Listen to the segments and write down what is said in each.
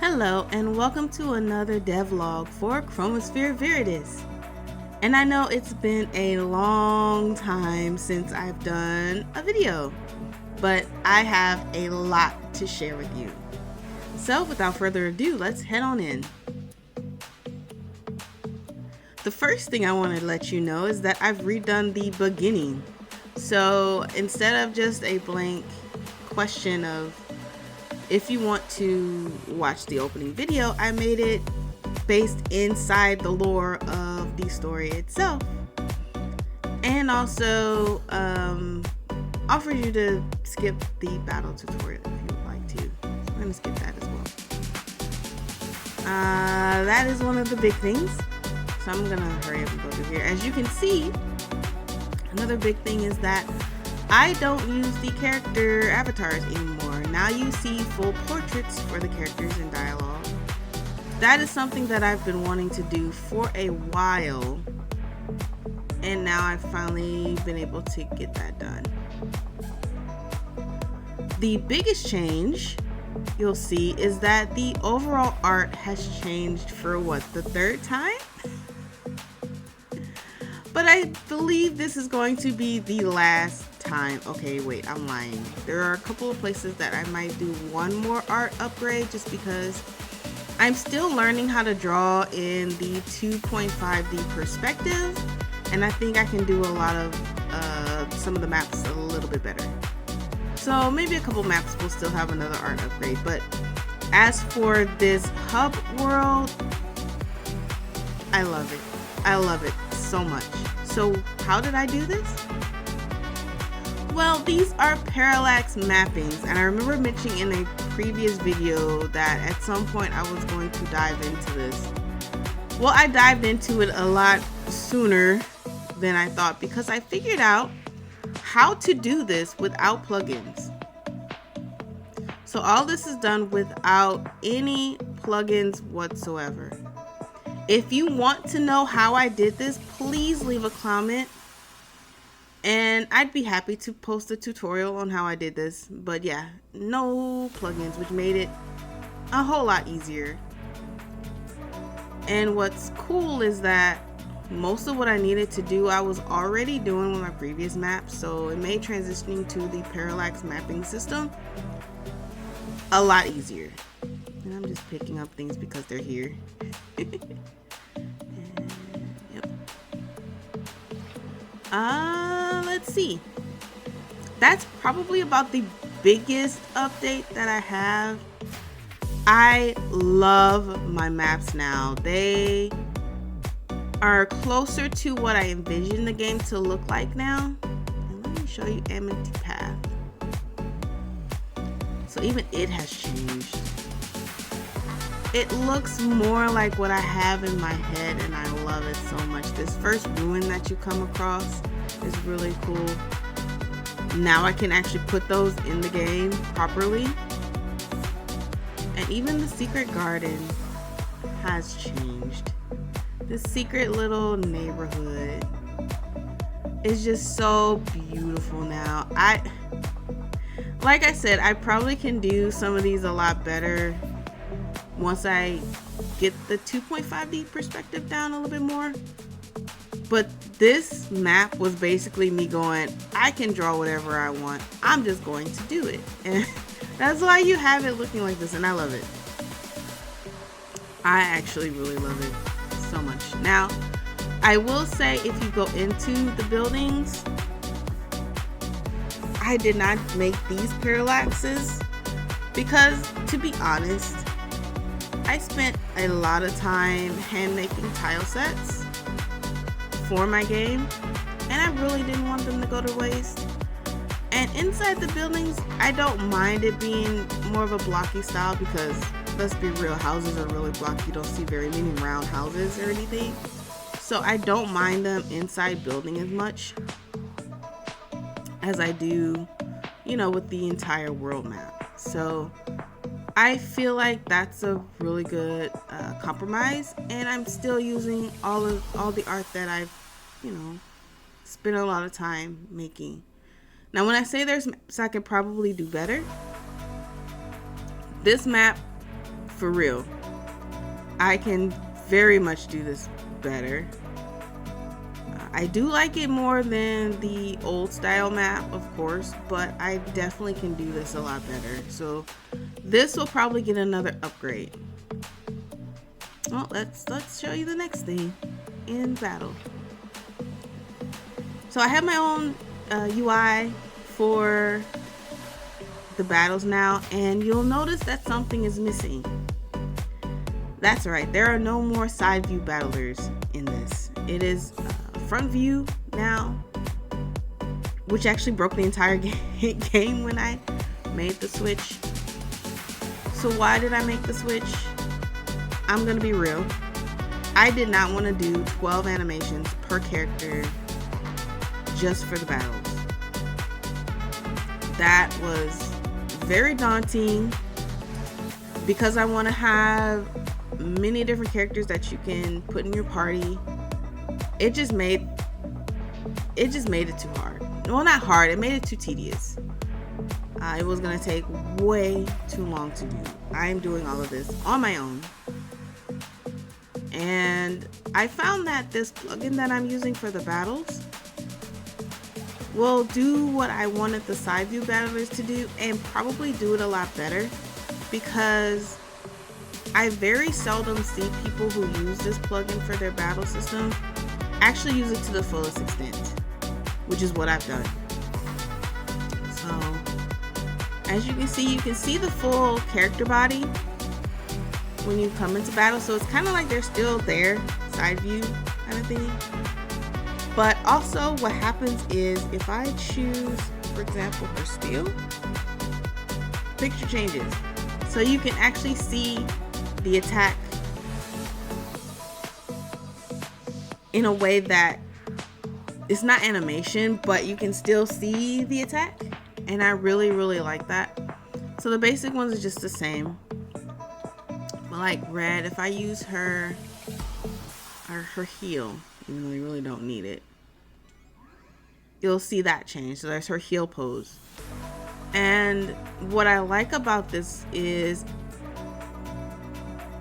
Hello and welcome to another devlog for ChromaSphere Veritas. And I know it's been a long time since I've done a video, but I have a lot to share with you. So without further ado, let's head on in. The first thing I want to let you know is that I've redone the beginning. So instead of just a blank question of if you want to watch the opening video, I made it based inside the lore of the story itself, and also offers you to skip the battle tutorial if you would like to. So I'm going to skip that as well. That is one of the big things, so I'm going to hurry up and go through here. As you can see, another big thing is that I don't use the character avatars anymore. Now you see full portraits for the characters in dialogue. That is something that I've been wanting to do for a while, and now I've finally been able to get that done. The biggest change you'll see is that the overall art has changed for the third time? But I believe this is going to be the last time. Okay, wait, I'm lying. There are a couple of places that I might do one more art upgrade just because I'm still learning how to draw in the 2.5D perspective, and I think I can do a lot of some of the maps a little bit better. So maybe a couple maps will still have another art upgrade, but as for this hub world, I love it. I love it so much. So how did I do this? Well, these are parallax mappings, and I remember mentioning in a previous video that at some point I was going to dive into this. Well, I dived into it a lot sooner than I thought because I figured out how to do this without plugins. So all this is done without any plugins whatsoever. If you want to know how I did this, please leave a comment, and I'd be happy to post a tutorial on how I did this. But yeah, no plugins, which made it a whole lot easier. And what's cool is that most of what I needed to do I was already doing with my previous maps, so it made transitioning to the parallax mapping system a lot easier. And I'm just picking up things because they're here. Yep. Let's see. That's probably about the biggest update that I have. I love my maps now. They are closer to what I envisioned the game to look like now. And let me show you Amity Path. So even it has changed. It looks more like what I have in my head, and I love it so much. This first ruin that you come across is really cool. Now I can actually put those in the game properly. And even the secret garden has changed. This secret little neighborhood is just so beautiful now. Like I said, I probably can do some of these a lot better once I get the 2.5D perspective down a little bit more. But this map was basically me going, I can draw whatever I want. I'm just going to do it. And that's why you have it looking like this, and I love it. I actually really love it so much. Now, I will say if you go into the buildings, I did not make these parallaxes because, to be honest, I spent a lot of time hand making tile sets for my game, and I really didn't want them to go to waste. And inside the buildings, I don't mind it being more of a blocky style because, let's be real, houses are really blocky. You don't see very many round houses or anything. So I don't mind them inside building as much as I do, with the entire world map. So I feel like that's a really good compromise, and I'm still using all the art that I've, spent a lot of time making. Now, when I say there's maps I could probably do better, this map for real. I can very much do this better. I do like it more than the old style map, of course, but I definitely can do this a lot better. So this will probably get another upgrade. Well, let's show you the next thing in battle. So I have my own UI for the battles now, and you'll notice that something is missing. That's right, there are no more side view battlers in this. It is front view now, which actually broke the entire game when I made the switch. So why did I make the switch? I'm gonna be real. I did not want to do 12 animations per character just for the battles. That was very daunting because I want to have many different characters that you can put in your party. It just made it too hard. Well, not hard, it made it too tedious. It was gonna take way too long to do. I am doing all of this on my own, and I found that this plugin that I'm using for the battles will do what I wanted the side view battlers to do, and probably do it a lot better, because I very seldom see people who use this plugin for their battle system actually use it to the fullest extent, which is what I've done. So as you can see the full character body when you come into battle, so it's kind of like they're still there, side view kind of thing. But also what happens is if I choose, for example, for steel, picture changes, so you can actually see the attack in a way that it's not animation, but you can still see the attack, and I really like that. So the basic ones are just the same, but like red, if I use her heal, even though you really don't need it, you'll see that change. So there's her heal pose. And what I like about this is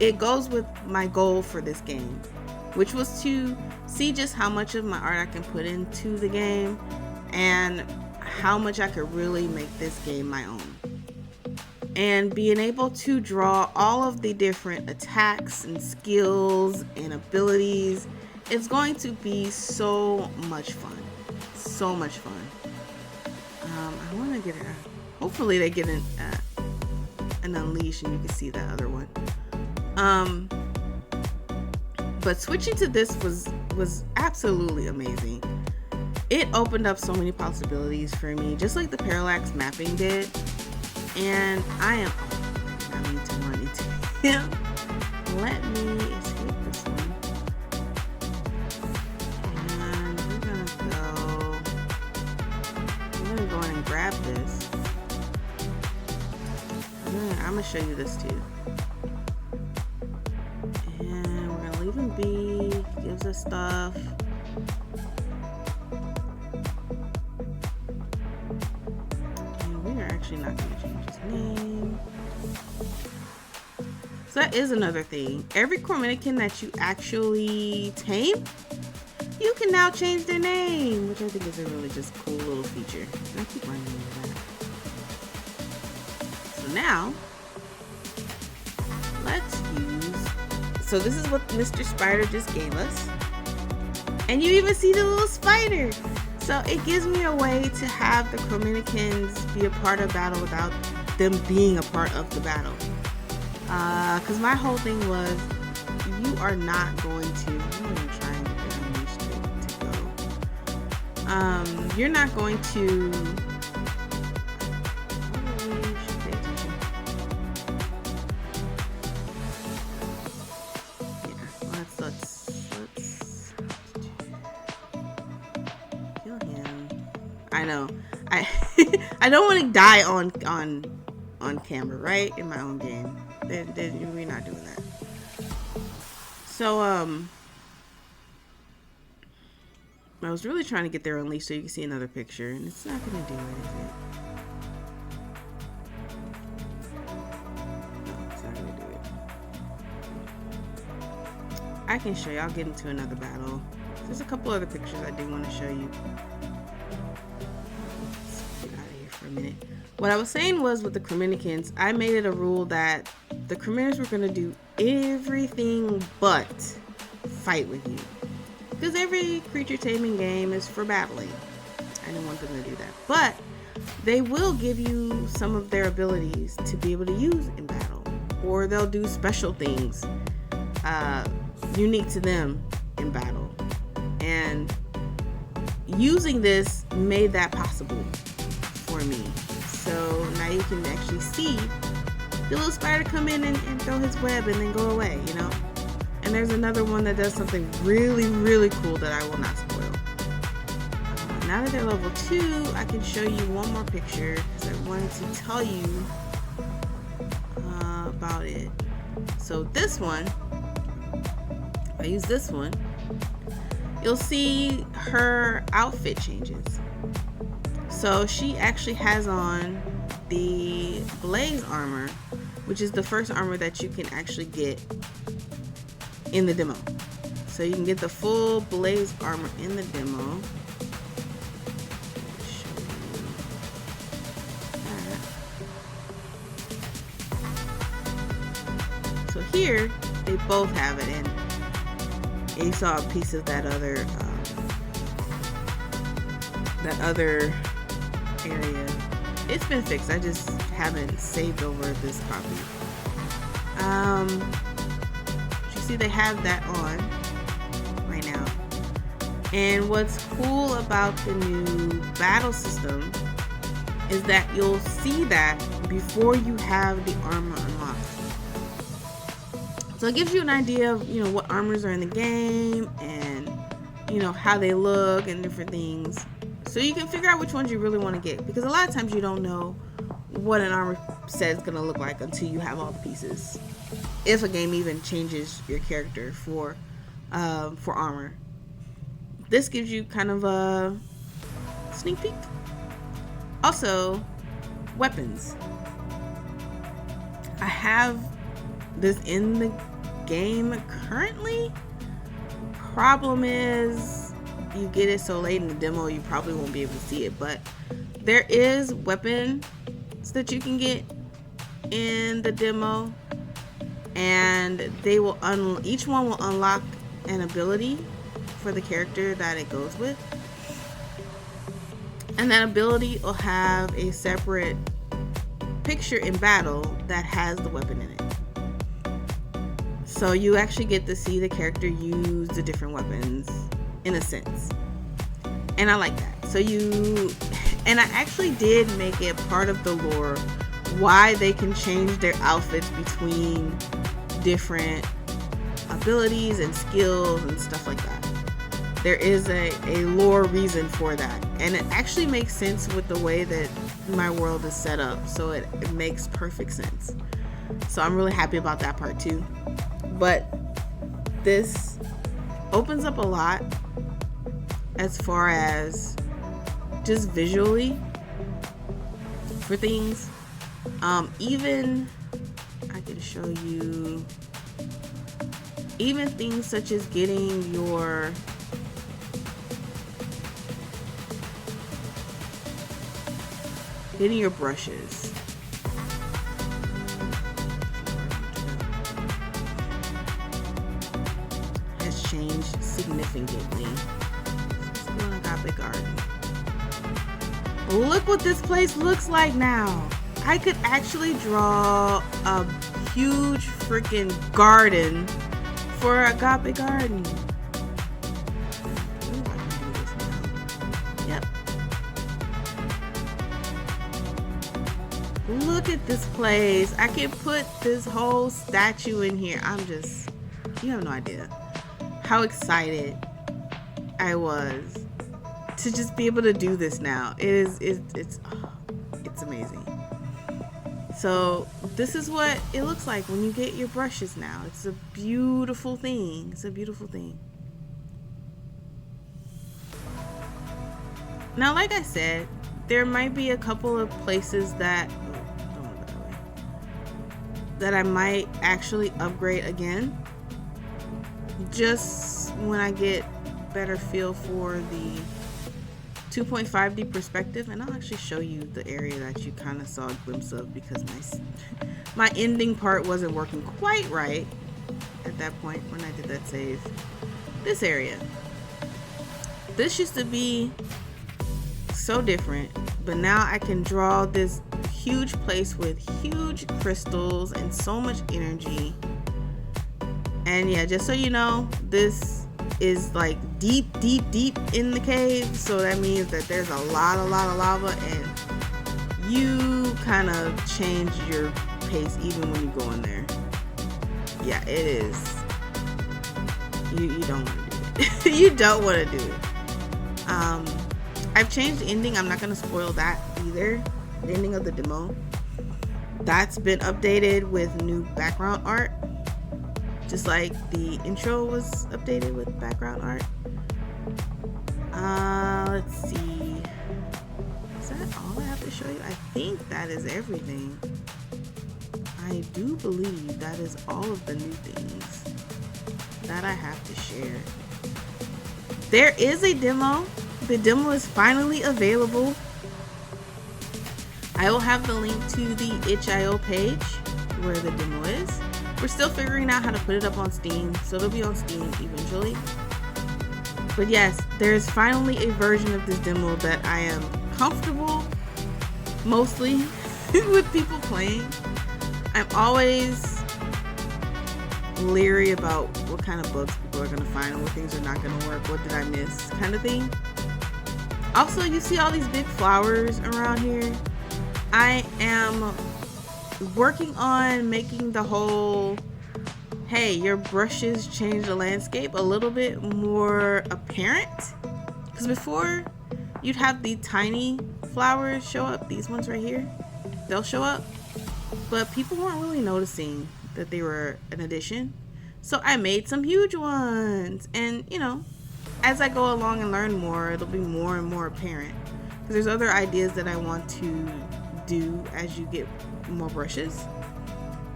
it goes with my goal for this game, which was to see just how much of my art I can put into the game and how much I could really make this game my own. And being able to draw all of the different attacks and skills and abilities, it's going to be so much fun. So much fun. I want to get it. Hopefully they get an unleash and you can see that other one. But switching to this was absolutely amazing. It opened up so many possibilities for me, just like the parallax mapping did. And I need to run into him. Let me escape this one. And we're gonna go in and grab this. I'm gonna show you this too. And we're gonna leave him be. He gives us stuff. And we are actually not gonna change his name. So that is another thing. Every Chromanican that you actually tame, you can now change their name, which I think is a really just cool little feature. And I keep running into that. So now, let's use, so this is what Mr. Spider just gave us. And you even see the little spider. So it gives me a way to have the Chromanicans be a part of battle without them being a part of the battle. Because my whole thing was, you are not going to, I'm going to try and get the unleash to go. You're not going to, pay attention. Yeah, let's kill him. I know, I don't want to die on camera, right? In my own game. We're not doing that. So, I was really trying to get their unleash so you can see another picture, and it's not going to do it, is it? No, it's not going to do it. I can show you. I'll get into another battle. There's a couple other pictures I do want to show you. Let's get out of here for a minute. What I was saying was with the Chrominicans, I made it a rule that the Chrominicans were going to do everything but fight with you. Because every creature taming game is for battling. I didn't want them to do that. But they will give you some of their abilities to be able to use in battle. Or they'll do special things unique to them in battle. And using this made that possible for me. So now you can actually see the little spider come in and throw his web and then go away, you know? And there's another one that does something really, really cool that I will not spoil. Now that they're level 2, I can show you one more picture because I wanted to tell you about it. So this one, if I use this one, you'll see her outfit changes. So she actually has on the blaze armor, which is the first armor that you can actually get in the demo. So you can get the full blaze armor in the demo. So here they both have it, and you saw a piece of that other area. It's been fixed. I just haven't saved over this copy. You see they have that on right now. And what's cool about the new battle system is that you'll see that before you have the armor unlocked. So it gives you an idea of, you know, what armors are in the game and, you know, how they look and different things. So you can figure out which ones you really want to get, because a lot of times you don't know what an armor set is going to look like until you have all the pieces. If a game even changes your character for armor. This gives you kind of a sneak peek. Also, weapons. I have this in the game currently. Problem is, you get it so late in the demo, you probably won't be able to see it, but there is weapons that you can get in the demo, and they will each one will unlock an ability for the character that it goes with, and that ability will have a separate picture in battle that has the weapon in it. So you actually get to see the character use the different weapons in a sense. And I like that. So and I actually did make it part of the lore why they can change their outfits between different abilities and skills and stuff like that. There is a lore reason for that. And it actually makes sense with the way that my world is set up. So it makes perfect sense. So I'm really happy about that part too. But this opens up a lot as far as just visually for things. Even I can show you even things such as getting your brushes. Has changed significantly. Let's go in Agape Garden. Look what this place looks like now. I could actually draw a huge freaking garden for Agape Garden. Yep. Look at this place. I can put this whole statue in here. You have no idea how excited I was to just be able to do this now. It's amazing. So this is what it looks like when you get your brushes now. It's a beautiful thing. It's a beautiful thing. Now, like I said, there might be a couple of places that I might actually upgrade again. just when I get better feel for the 2.5D perspective, and I'll actually show you the area that you kind of saw a glimpse of because my ending part wasn't working quite right at that point when I did that save. This area. This used to be so different, but now I can draw this huge place with huge crystals and so much energy. And yeah, just so you know, this is like deep in the cave, so that means that there's a lot of lava, and you kind of change your pace even when you go in there. Yeah, it is. You don't want to do it. You don't want to do it. I've changed the ending. I'm not going to spoil that either. The ending of the demo. That's been updated with new background art. Just like the intro was updated with background art. Let's see. Is that all I have to show you? I think that is everything. I do believe that is all of the new things that I have to share. There is a demo. The demo is finally available. I will have the link to the itch.io page where the demo is. We're still figuring out how to put it up on Steam, so it'll be on Steam eventually. But yes, there's finally a version of this demo that I am comfortable, mostly, with people playing. I'm always leery about what kind of bugs people are going to find, what things are not going to work, what did I miss, kind of thing. Also, you see all these big flowers around here. I am working on making the whole, hey, your brushes change the landscape a little bit more apparent. Because before, you'd have the tiny flowers show up, these ones right here. They'll show up. But people weren't really noticing that they were an addition. So I made some huge ones. And, you know, as I go along and learn more, it'll be more and more apparent. Because there's other ideas that I want to do as you get more brushes.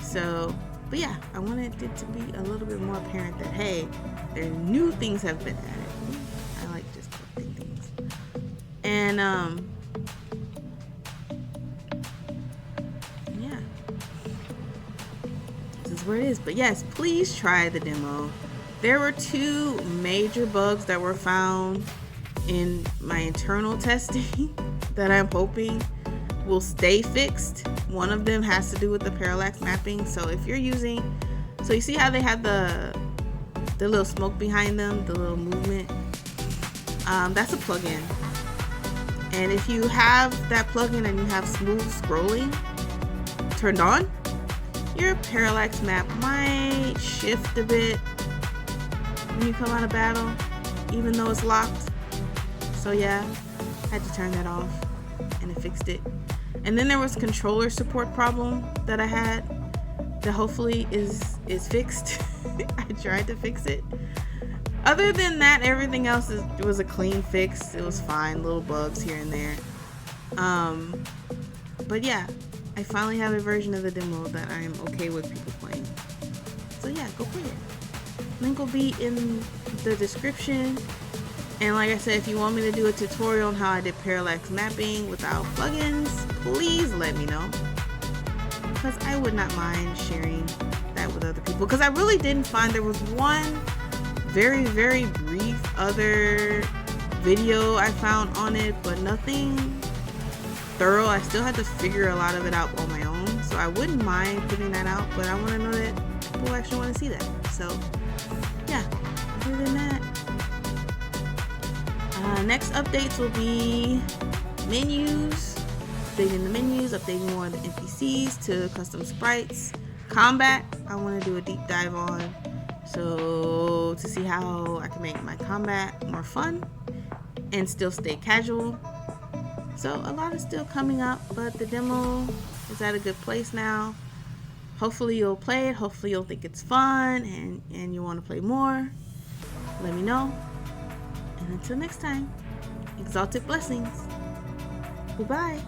So, but yeah, I wanted it to be a little bit more apparent that, hey, there new things have been added. I like just collecting things. And, yeah. This is where it is. But yes, please try the demo. There were 2 major bugs that were found in my internal testing that I'm hoping will stay fixed. One of them has to do with the parallax mapping. So if you're using, so you see how they have the little smoke behind them, the little movement, that's a plugin. And if you have that plugin and you have smooth scrolling turned on, your parallax map might shift a bit when you come out of battle, even though it's locked. So yeah, I had to turn that off and it fixed it. And then there was controller support problem that I had that hopefully is fixed. I tried to fix it. Other than that, everything else was a clean fix. It was fine, little bugs here and there. But yeah, I finally have a version of the demo that I am okay with people playing. So yeah, go play it. Link will be in the description. And like I said, if you want me to do a tutorial on how I did parallax mapping without plugins, please let me know. Because I would not mind sharing that with other people. Because I really didn't find, there was one very brief other video I found on it, but nothing thorough. I still had to figure a lot of it out on my own. So I wouldn't mind putting that out, but I want to know that people actually want to see that. So yeah, other than that, next updates will be menus, updating the menus, updating more of the NPCs to custom sprites. Combat, I want to do a deep dive on, so to see how I can make my combat more fun and still stay casual. So a lot is still coming up, but the demo is at a good place now. Hopefully you'll play it, hopefully you'll think it's fun and you want to play more. Let me know. And until next time, exalted blessings. Goodbye.